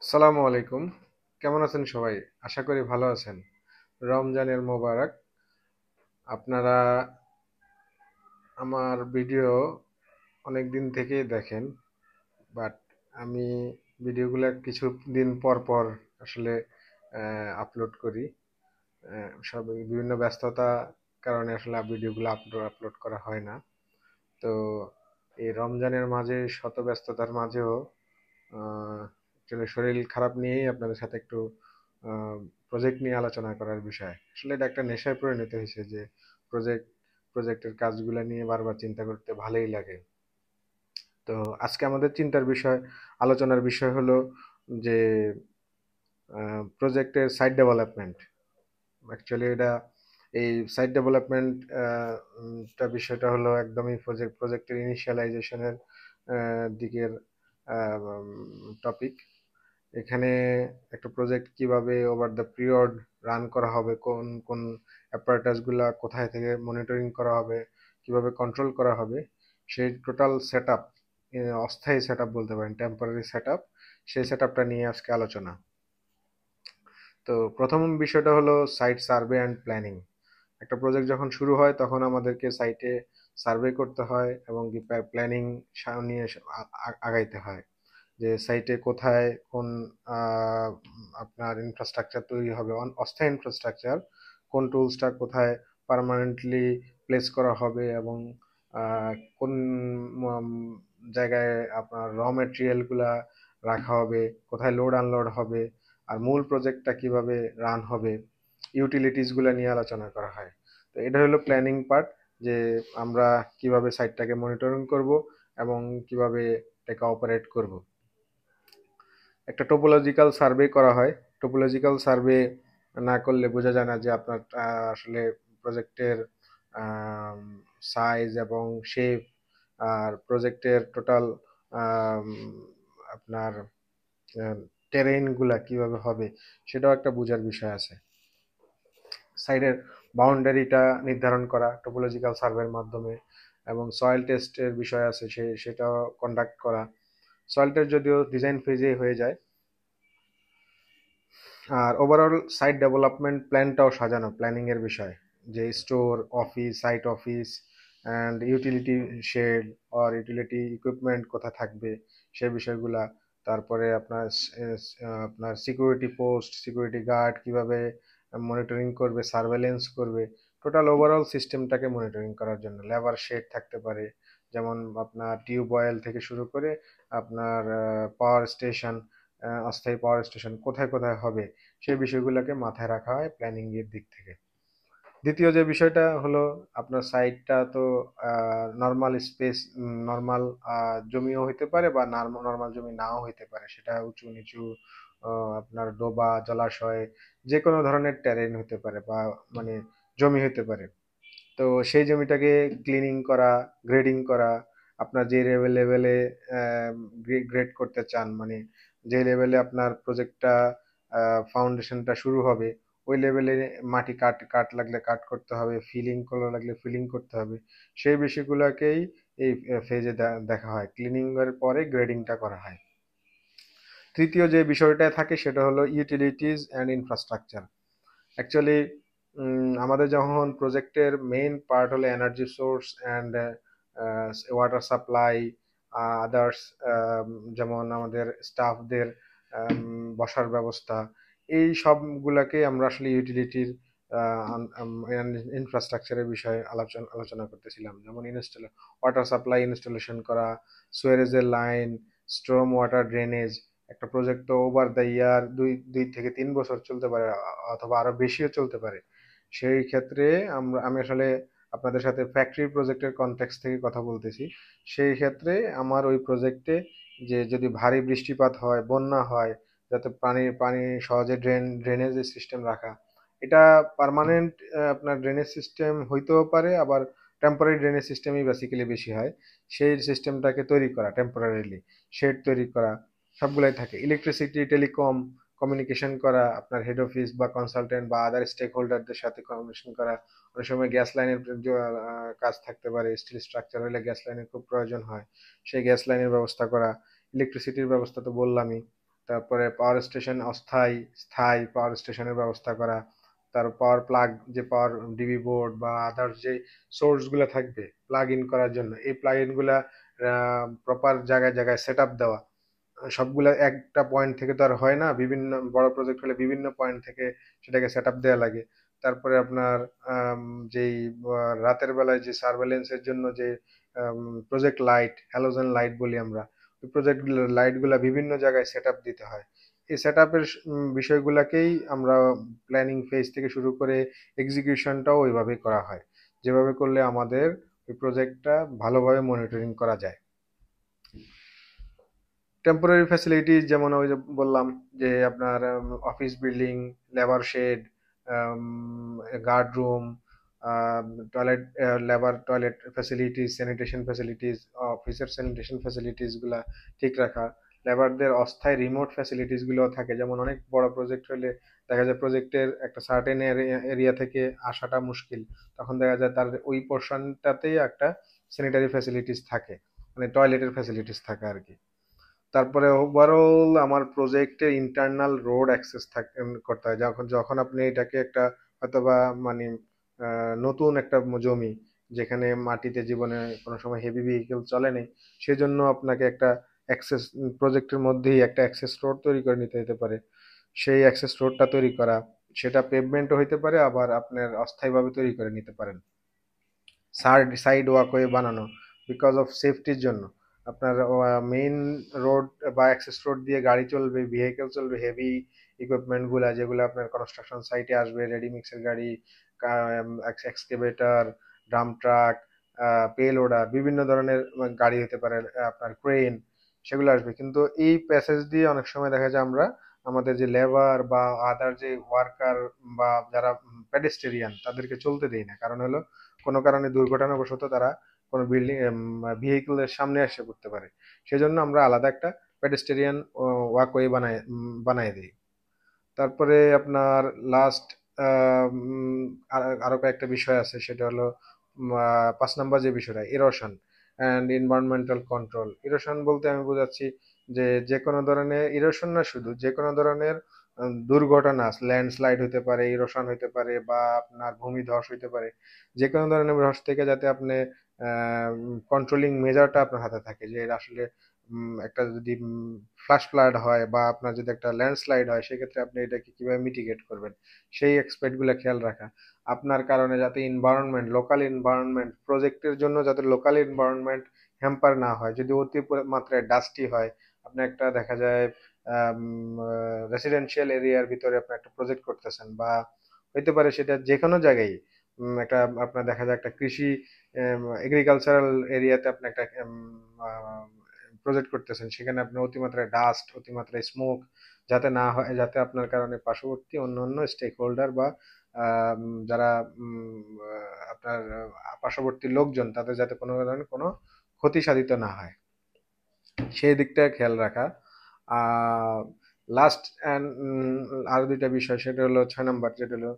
আসসালামু আলাইকুম। কেমন আছেন সবাই? আশা করি ভালো আছেন। রমজানের মোবারক। আপনারা আমার ভিডিও অনেক দিন থেকেই দেখেন, বাট আমি ভিডিওগুলো কিছুদিন পর পর আসলে আপলোড করি। সব বিভিন্ন ব্যস্ততা কারণে আসলে ভিডিওগুলো আপলোড করা হয় না। তো এই রমজানের মাঝে শত ব্যস্ততার মাঝেও আসলে শরীর খারাপ নিয়েই আপনাদের সাথে একটু প্রজেক্ট নিয়ে আলোচনা করার বিষয়। আসলে এটা একটা নেশায় পরিণত হয়েছে যে প্রজেক্ট প্রজেক্টের কাজগুলো নিয়ে বারবার চিন্তা করতে ভালোই লাগে। তো আজকে আমাদের চিন্তার বিষয়, আলোচনার বিষয় হলো যে প্রজেক্টের সাইট ডেভেলপমেন্ট। অ্যাকচুয়ালি এটা এই সাইট ডেভেলপমেন্ট টা বিষয়টা হলো একদমই প্রজেক্টের ইনিশিয়ালাইজেশনের দিকের টপিক। এখানে একটা প্রজেক্ট কিভাবে ওভার দ্য পিরিয়ড রান করা হবে, কোন কোন অ্যাপারেটাস গুলা কোথায় থেকে মনিটরিং করা হবে, কিভাবে কন্ট্রোল করা হবে, সেই টোটাল সেট আপ, অস্থায়ী সেট আপ বলতে পারেন, টেম্পোরারি সেট আপ, সেই সেট আপটা নিয়ে আজকে আলোচনা। তো প্রথম বিষয়টা হলো সাইট সার্ভে অ্যান্ড প্ল্যানিং। একটা প্রজেক্ট যখন শুরু হয় তখন আমাদেরকে সাইটে সার্ভে করতে হয় এবং প্ল্যানিং নিয়ে আগাইতে হয়, যে সাইটে কোথায় কোন আহ, আপনার ইনফ্রাস্ট্রাকচার তৈরি হবে, অস্থায়ী ইনফ্রাস্ট্রাকচার, কোন টুলসটা কোথায় পার্মানেন্টলি প্লেস করা হবে এবং কোন উম, জায়গায় আপনার র মেটেরিয়াল গুলা রাখা হবে, কোথায় লোড আনলোড হবে, আর মূল প্রজেক্টটা কিভাবে রান হবে, ইউটিলিটিস গুলা নিয়ে আলোচনা করা হয়। তো এটা হলো প্ল্যানিং পার্ট, যে আমরা কিভাবে সাইটটাকে মনিটরিং করব এবং কিভাবে এটাকে অপারেট করব। একটা টোপোলজিক্যাল সার্ভে করা হয়। টোপোলজিক্যাল সার্ভে না করলে বোঝা যায় না যে আপনার আসলে প্রজেক্টের সাইজ এবং শেপ, আর প্রজেক্টের টোটাল আপনার টেরেন গুলা কিভাবে হবে, সেটাও একটা বোঝার বিষয় আছে। সাইডের বাউন্ডারিটা নির্ধারণ করা টোপোলজিক্যাল সার্ভের মাধ্যমে, এবং সয়েল টেস্টের বিষয় আছে, সেটাও কন্ডাক্ট করা। সয়েল টেস্ট যদিও ডিজাইন ফেজে হয়ে যায়। আর ওভারঅল সাইট ডেভেলপমেন্ট প্ল্যানটাও সাজানো প্ল্যানিং এর বিষয়, যে store, office, site office and utility shed or utility equipment কোথা থাকবে, সে বিষয়গুলা। তারপরে আপনার সিকিউরিটি পোস্ট, সিকিউরিটি গার্ড কিভাবে মনিটরিং করবে, সার্ভেলেন্স করবে, টোটাল ওভারঅল সিস্টেমটাকে মনিটরিং করার জন্য। লেবার শেড থাকতে পারে, যেমন আপনার টিউবওয়েল থেকে শুরু করে আপনার পাওয়ার স্টেশন, অস্থায়ী পাওয়ার স্টেশন কোথায় কোথায় হবে, সেই বিষয়গুলোকে মাথায় রাখা হয় প্ল্যানিং এর দিক থেকে। দ্বিতীয় যে বিষয়টা হলো, আপনার সাইটটা তো নর্মাল স্পেস, নর্মাল জমিও হইতে পারে বা নর্মাল জমি নাও হইতে পারে, সেটা উঁচু নিচু, আপনার ডোবা, জলাশয়, যে কোনো ধরনের টেরেন হতে পারে বা মানে জমি হতে পারে। তো সেই জমিটাকে ক্লিনিং করা, গ্রেডিং করা, আপনার যে লেভেলে গ্রেড করতে চান, মানে যে লেভেলে আপনার প্রজেক্টটা ফাউন্ডেশনটা শুরু হবে, ওই লেভেলে মাটি কাট কাট লাগলে কাট করতে হবে, ফিলিং করা লাগলে ফিলিং করতে হবে, সেই বিষয়গুলোকেই এই ফেজে দেখা হয়। ক্লিনিং এর পরে গ্রেডিংটা করা হয়। তৃতীয় যে বিষয়টা থাকে সেটা হলো ইউটিলিটিস অ্যান্ড ইনফ্রাস্ট্রাকচার। অ্যাকচুয়ালি আমাদের যখন প্রজেক্টের মেইন পার্ট হলো energy source and water supply, others, যেমন আমাদের স্টাফদের বসার ব্যবস্থা, এই সবগুলাকে আমরা আসলে ইউটিলিটির ইনফ্রাস্ট্রাকচারের বিষয়ে আলোচনা করতেছিলাম। যেমন ওয়াটার সাপ্লাই ইনস্টলেশন করা, সুয়ারেজের লাইন, স্ট্রম ওয়াটার ড্রেনেজ। একটা প্রজেক্ট তো ওভার দ্য ইয়ার 2 থেকে 3 বছর চলতে পারে, অথবা আরো বেশিও চলতে পারে। সেই ক্ষেত্রে আমি আসলে আপনাদের সাথে ফ্যাক্টরি প্রজেক্টের কনটেক্সট থেকে কথা বলতেছি। সেই ক্ষেত্রে আমার ওই প্রজেক্টে যে যদি ভারী বৃষ্টিপাত হয়, বন্যা হয়, যাতে পানি সহজে ড্রেনেজ সিস্টেম রাখা, এটা পার্মানেন্ট আপনার ড্রেনেজ সিস্টেম হইতেও পারে, আবার টেম্পোরারি ড্রেনেজ সিস্টেমই বেসিক্যালি বেশি হয়। সেই সিস্টেমটাকে তৈরি করা টেম্পোরারিলি, শেড তৈরি করা, সবগুলাই থাকে। ইলেকট্রিসিটি, টেলিকম, কমিউনিকেশন করা, আপনার হেড অফিস বা কনসালটেন্ট বা আদার স্টেক হোল্ডারদের সাথে কমিউনিকেশন করা। অনেক সময় গ্যাস লাইনের কাজ থাকতে পারে, স্টিল স্ট্রাকচার হলে গ্যাস লাইনের খুব প্রয়োজন হয়, সেই গ্যাস লাইনের ব্যবস্থা করা। ইলেকট্রিসিটির ব্যবস্থা তো বললামই। তারপরে পাওয়ার স্টেশন অস্থায়ী স্থায়ী পাওয়ার স্টেশনের ব্যবস্থা করা, তার পাওয়ার প্লাগ যে পাওয়ার ডিবি বোর্ড বা আদার্স যে সোর্সগুলো থাকবে প্লাগ ইন করার জন্য, এই প্লাগ ইনগুলা প্রপার জায়গায় জায়গায় সেট আপ দেওয়া। সবগুলা একটা পয়েন্ট থেকে তো আর হয় না, বিভিন্ন বড় প্রজেক্ট হলে বিভিন্ন পয়েন্ট থেকে সেটাকে সেট আপ দেওয়া লাগে। তারপরে আপনার আম, যেই রাতের বেলায় যে সার্ভেলেন্সের জন্য যে প্রজেক্ট লাইট, হ্যালোজেন লাইট বলি আমরা, ওই প্রজেক্ট লাইট গুলা বিভিন্ন জায়গায় সেট আপ দিতে হয়। এই সেট আপের বিষয়গুলাকেই আমরা প্ল্যানিং ফেজ থেকে শুরু করে এক্সিকিউশনটাও ওইভাবেই করা হয়, যেভাবে করলে আমাদের ওই প্রজেক্টটা ভালোভাবে মনিটরিং করা যায়। টেম্পোরারি ফ্যাসিলিটিস যেমন ওই যে বললাম যে আপনার office building, labour shed, guard room, toilet, labour toilet facilities, sanitation facilities, অফিসের স্যানিটেশন ফ্যাসিলিটিস গুলা ঠিক রাখা। লেবারদের অস্থায়ী রিমোট ফ্যাসিলিটিস গুলো থাকে, যেমন অনেক বড় প্রজেক্ট হলে দেখা যায় প্রজেক্টের একটা সার্টেন এরিয়া থেকে আসাটা মুশকিল, তখন দেখা যায় তার ওই পোর্শনটাতেই একটা স্যানিটারি ফ্যাসিলিটিস থাকে, মানে টয়লেটের ফ্যাসিলিটিস থাকে আর কি। তারপরে ওভারঅল আমার প্রজেক্টের ইন্টারনাল রোড অ্যাক্সেস করতে হয়, যখন যখন আপনি এটাকে একটা হয়তোবা মানে নতুন একটা জমি যেখানে মাটিতে জীবনে কোনো সময় হেভি ভেহিকেল চলেনি, সেজন্য আপনাকে একটা অ্যাক্সেস, প্রজেক্টের মধ্যেই একটা অ্যাক্সেস রোড তৈরি করে নিতে হতে পারে। সেই অ্যাক্সেস রোডটা তৈরি করা, সেটা পেভমেন্টও হইতে পারে, আবার আপনার অস্থায়ীভাবে তৈরি করে নিতে পারেন। সাইড ওয়াকওয়ে বানানো বিকজ অফ সেফটির জন্য। আপনার মেইন রোড বা অ্যাক্সেস রোড দিয়ে গাড়ি চলবে, ভেহিকেল চলবে, হেভি ইকুইপমেন্ট গুলা যেগুলো আপনার কনস্ট্রাকশন সাইটে আসবে, রেডি মিক্সের গাড়ি, excavator, dump truck, pay loader, বিভিন্ন ধরনের গাড়ি হতে পারে, আপনার ক্রেন, সেগুলো আসবে। কিন্তু এই প্যাসেজ দিয়ে অনেক সময় দেখা যায় আমরা আমাদের যে লেবার বা আদার যে ওয়ার্কার বা যারা পেডেস্টেরিয়ান তাদেরকে চলতে দেই না, কারণ হলো কোনো কারণে দুর্ঘটনাবশত তারা কোনো বিল্ডিং ভেহিকলের সামনে এসে পড়তে পারে। সেজন্য আমরা আলাদা একটা পেডেস্টেরিয়ান ওয়াকওয়ে বানাই দিই। তারপরে আপনার লাস্ট আরো কয়েকটা বিষয় আছে, সেটা হলো 5 নম্বর যে বিষয়টা, erosion and environmental control. Erosion বলতে আমি বোঝাচ্ছি যে যে কোনো ধরনের ইরোশন না, শুধু যে কোনো ধরনের দুর্ঘটনা, ল্যান্ডস্লাইড হতে পারে, ইরোশন হতে পারে, বা আপনার ভূমিধস হতে পারে, যে কোনো ধরনের ধস থেকে যাতে আপনি কন্ট্রোলিং মেজারটা আপনার হাতে থাকে, যে এটা আসলে একটা যদি ফ্লাশ ফ্লাড হয় বা আপনার যদি একটা ল্যান্ডস্লাইড হয়, সেক্ষেত্রে আপনি এটাকে কিভাবে মিটিগেট করবেন, সেই এক্সপেক্ট গুলো খেয়াল রাখা। আপনার কারণে যাতে এনভায়রনমেন্ট, লোকাল এনভায়রনমেন্ট, প্রজেক্টের জন্য যাতে লোকাল এনভায়রনমেন্ট হ্যাম্পার না হয়। যদি অতি মাত্রায় ডাস্টি হয়, আপনি একটা দেখা যায় রেসিডেন্সিয়াল এরিয়ার ভিতরে আপনি একটা প্রজেক্ট করতেছেন, বা হইতে পারে সেটা যে কোনো জায়গায়, একটা আপনার দেখা যায় একটা কৃষি এগ্রিকালচারাল এরিয়াতে আপনি একটা প্রজেক্ট করতেছেন, সেখানে আপনি অতিমাত্রায় ডাস্ট, অতিমাত্রায় স্মোক যাতে না হয়, যাতে আপনার কারণে পার্শ্ববর্তী অন্য অন্য স্টেক হোল্ডার বা যারা আপনার পার্শ্ববর্তী লোকজন, তাদের যাতে কোনো ধরনের কোনো ক্ষতি সাধিত না হয়, সেই দিকটা খেয়াল রাখা। আহ লাস্ট অ্যান্ড আরো দুইটা বিষয়, সেটা হলো 6 নম্বর, যেটা হলো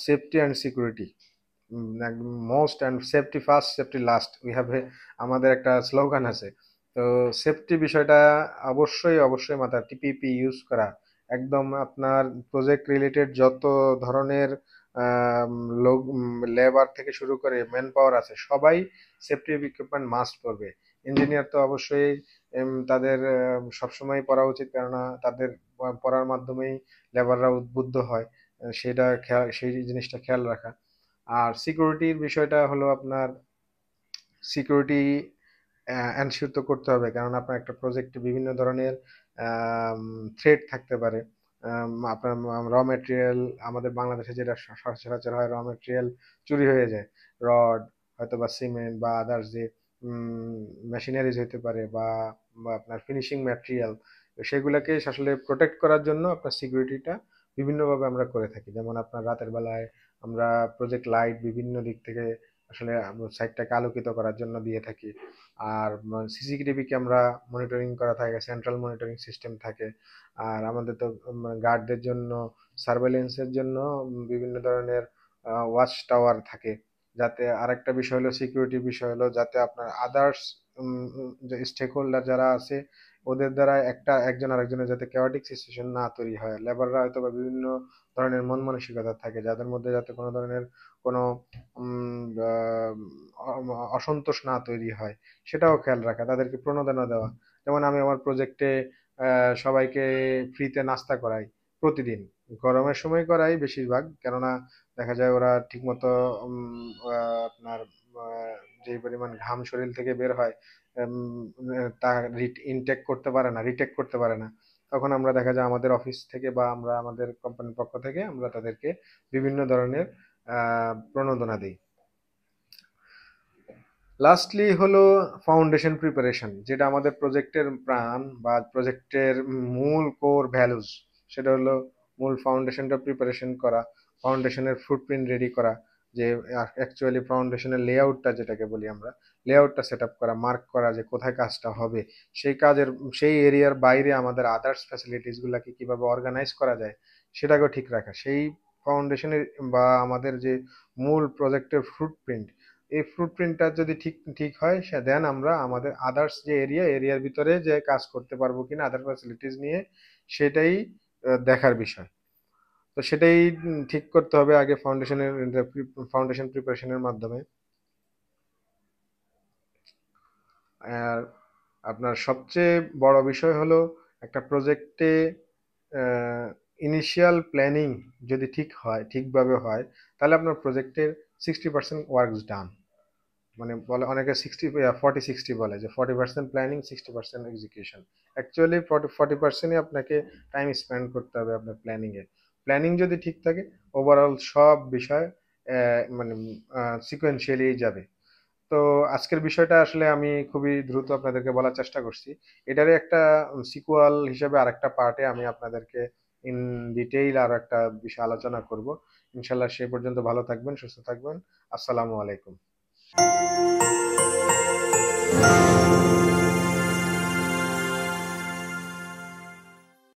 সেফটি অ্যান্ড সিকিউরিটি। একদম most and safety first safety last, we have আমাদের একটা স্লোগান আছে। তো সেফটি বিষয়টা অবশ্যই অবশ্যই মাথায়, টিপিপি ইউজ করা একদম। আপনার প্রজেক্ট রিলেটেড যত ধরনের আম, লোক, লেবার থেকে শুরু করে ম্যান পাওয়ার আছে, সবাই সেফটি ইকুইপমেন্ট মাস্ট পরবে। ইঞ্জিনিয়ার তো অবশ্যই তাদের সবসময় পরা উচিত, কেননা তাদের পড়ার মাধ্যমেই লেবাররা উদ্বুদ্ধ হয়। সেটা খেয়াল, সেই জিনিসটা খেয়াল রাখা। আর সিকিউরিটির বিষয়টা হলো আপনার সিকিউরিটি এনশিওর তো করতে হবে, কারণ আপনার একটা প্রজেক্টে বিভিন্ন ধরনের থ্রেট থাকতে পারে। আপনার র মেটেরিয়াল, আমাদের বাংলাদেশে যেটা সচরাচর হয়, র মেটেরিয়াল চুরি হয়ে যায়, রড, হয়তো বা সিমেন্ট বা আদার্স যে মেশিনারিজ হতে পারে, বা আপনার ফিনিশিং ম্যাটেরিয়াল, সেগুলোকে আসলে প্রোটেক্ট করার জন্য আপনার সিকিউরিটিটা বিভিন্নভাবে আমরা করে থাকি। যেমন আপনার রাতের বেলায় আমরা প্রজেক্ট লাইট বিভিন্ন দিক থেকে আসলে সাইটটাকে আলোকিত করার জন্য দিয়ে থাকি। আর সিসিটিভি ক্যামেরা মনিটরিং করা থাকে, সেন্ট্রাল মনিটরিং সিস্টেম থাকে। আর আমাদের তো গার্ডদের জন্য, সার্ভেলেন্সের জন্য বিভিন্ন ধরনের ওয়াচ টাওয়ার থাকে, যাতে আরেকটা বিষয় হলো সিকিউরিটি বিষয় হলো যাতে আপনার আদার্স যে স্টেক হোল্ডার যারা আছে ওদের দ্বারা একজন আরেকজনের যাতে chaotic সিচুয়েশন না তৈরি হয়, লেবাররা হয়তো বা বিভিন্ন ধরনের মন মানসিকতা থাকে যাদের মধ্যে যাতে কোনো ধরনের কোনো অসন্তোষ না তৈরি হয়, সেটাও খেয়াল রাখা, তাদেরকে প্রণোদনা দেওয়া। যেমন আমি আমার প্রজেক্টে সবাইকে ফ্রিতে নাস্তা করাই প্রতিদিন, গরমের সময় করাই বেশিরভাগ, কেননা দেখা যায় ওরা ঠিকমতো আপনার যে পরিমাণ ঘাম শরীর থেকে বের হয় তা ইনটেক করতে পারে না, রিটেক করতে পারে না। তখন আমরা দেখা যায় আমাদের অফিস থেকে বা আমরা আমাদের কোম্পানির পক্ষ থেকে আমরা তাদেরকে বিভিন্ন ধরনের প্রণোদনা দিই। লাস্টলি হলো ফাউন্ডেশন প্রিপারেশন, যেটা আমাদের প্রজেক্টের প্রাণ বা প্রজেক্টের মূল কোর ভ্যালুজ। সেটা হলো মূল ফাউন্ডেশনটা প্রিপারেশন করা, ফাউন্ডেশনের ফুটপ্রিন্ট রেডি করা, যে অ্যাকচুয়ালি ফাউন্ডেশনের লেআউটটা যেটাকে বলি আমরা, লেআউটটা সেট আপ করা, মার্ক করা যে কোথায় কাজটা হবে, সেই কাজের সেই এরিয়ার বাইরে আমাদের আদার্স ফ্যাসিলিটিস গুলাকে কিভাবে অর্গানাইজ করা যায় সেটাকেও ঠিক রাখা। সেই ফাউন্ডেশনের বা আমাদের যে মূল প্রজেক্টের ফুটপ্রিন্ট, এই ফুটপ্রিন্টটা যদি ঠিক ঠিক হয়, সে দেন আমরা আমাদের আদার্স যে এরিয়ার ভিতরে যে কাজ করতে পারবো কিনা আদার ফ্যাসিলিটিস নিয়ে, সেটাই দেখার বিষয়। তো সেটাই ঠিক করতে হবে আগে ফাউন্ডেশন প্রিপারেশনের মাধ্যমে। আর আপনার সবচেয়ে বড় বিষয় হলো একটা প্রজেক্টে ইনিশিয়াল প্ল্যানিং যদি ঠিক হয়, ঠিকভাবে হয়, তাহলে আপনার প্রজেক্টের 60% ওয়ার্কস ডান। মানে বলে অনেকে 40-60 বলে, যে 40% প্ল্যানিং, 60% এক্সিকিউশন। অ্যাকচুয়ালি 40%ই আপনাকে টাইম স্পেন্ড করতে হবে আপনার প্ল্যানিং এ। প্ল্যানিং যদি ঠিক থাকে, ওভারঅল সব বিষয় মানে সিকোয়েন্সিয়ালি যাবে। তো আজকের বিষয়টা আসলে আমি খুবই দ্রুত আপনাদেরকে বলার চেষ্টা করছি। এটারই একটা সিকুয়াল হিসেবে আরেকটা পার্টে আমি আপনাদেরকে ইন ডিটেইল আর একটা বিষয় আলোচনা করব। ইনশাল্লাহ সে পর্যন্ত ভালো থাকবেন, সুস্থ থাকবেন। আসসালামু আলাইকুম।